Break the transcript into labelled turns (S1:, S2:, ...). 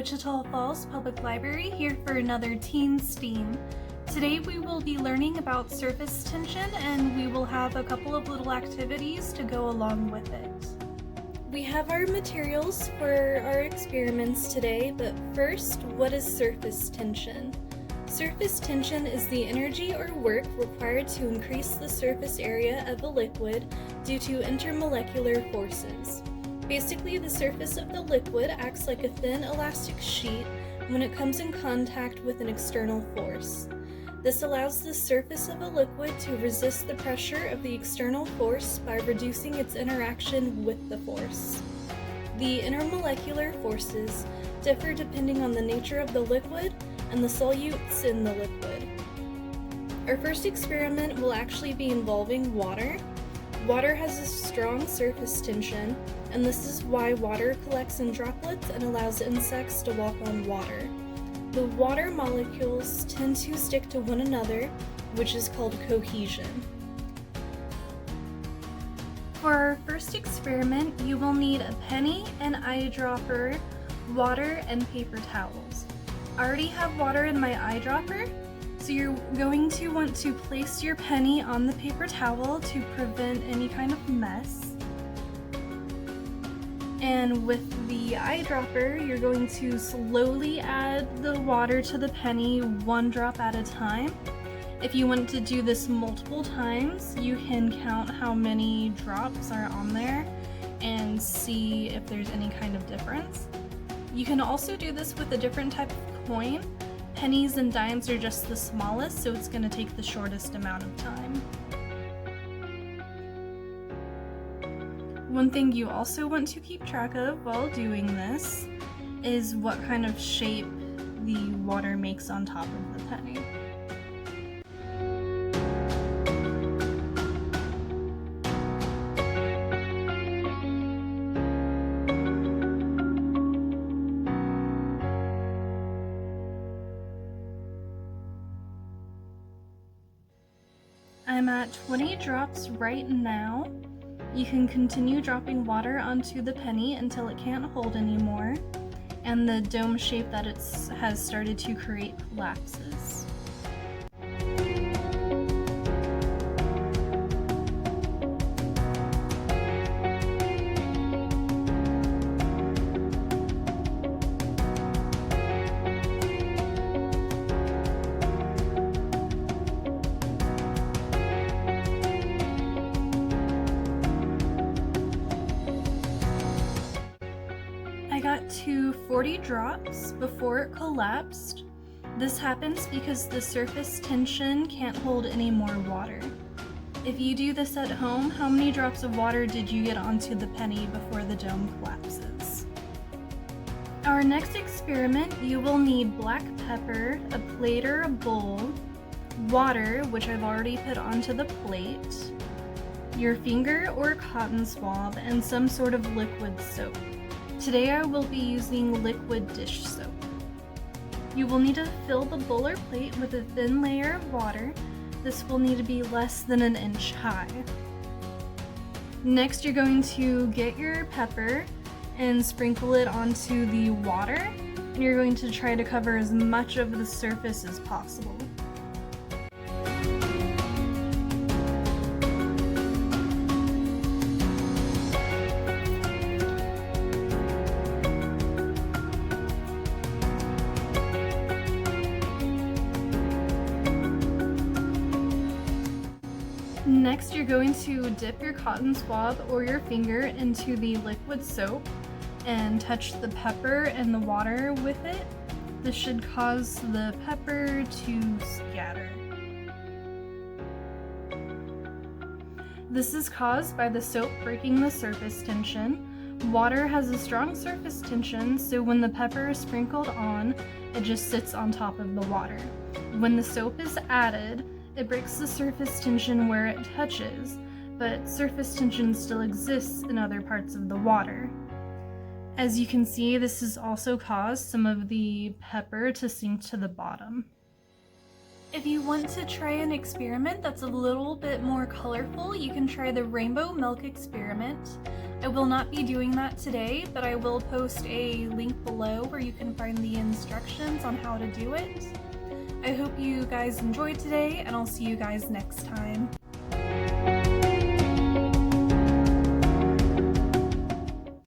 S1: Wichita Falls Public Library here for another Teen STEAM. Today we will be learning about surface tension and we will have a couple of little activities to go along with it. We have our materials for our experiments today, but first, what is surface tension? Surface tension is the energy or work required to increase the surface area of a liquid due to intermolecular forces. Basically, the surface of the liquid acts like a thin elastic sheet when it comes in contact with an external force. This allows the surface of a liquid to resist the pressure of the external force by reducing its interaction with the force. The intermolecular forces differ depending on the nature of the liquid and the solutes in the liquid. Our first experiment will actually be involving water. Water has a strong surface tension, and this is why water collects in droplets and allows insects to walk on water. The water molecules tend to stick to one another, which is called cohesion. For our first experiment, you will need a penny, an eyedropper, water, and paper towels. I already have water in my eyedropper, so you're going to want to place your penny on the paper towel to prevent any kind of mess. And with the eyedropper, you're going to slowly add the water to the penny, one drop at a time. If you want to do this multiple times, you can count how many drops are on there and see if there's any kind of difference. You can also do this with a different type of coin. Pennies and dimes are just the smallest, so it's going to take the shortest amount of time. One thing you also want to keep track of while doing this is what kind of shape the water makes on top of the penny. I'm at 20 drops right now. You can continue dropping water onto the penny until it can't hold anymore, and the dome shape that it has started to create collapses. I got to 40 drops before it collapsed. This happens because the surface tension can't hold any more water. If you do this at home, how many drops of water did you get onto the penny before the dome collapses? Our next experiment, you will need black pepper, a plate or a bowl, water, which I've already put onto the plate, your finger or cotton swab, and some sort of liquid soap. Today I will be using liquid dish soap. You will need to fill the bowl or plate with a thin layer of water. This will need to be less than an inch high. Next, you're going to get your pepper and sprinkle it onto the water, and you're going to try to cover as much of the surface as possible. Next, you're going to dip your cotton swab or your finger into the liquid soap and touch the pepper and the water with it. This should cause the pepper to scatter. This is caused by the soap breaking the surface tension. Water has a strong surface tension, so when the pepper is sprinkled on, it just sits on top of the water. When the soap is added, it breaks the surface tension where it touches, but surface tension still exists in other parts of the water. As you can see, this has also caused some of the pepper to sink to the bottom. If you want to try an experiment that's a little bit more colorful, you can try the rainbow milk experiment. I will not be doing that today, but I will post a link below where you can find the instructions on how to do it. I hope you guys enjoyed today, and I'll see you guys next time.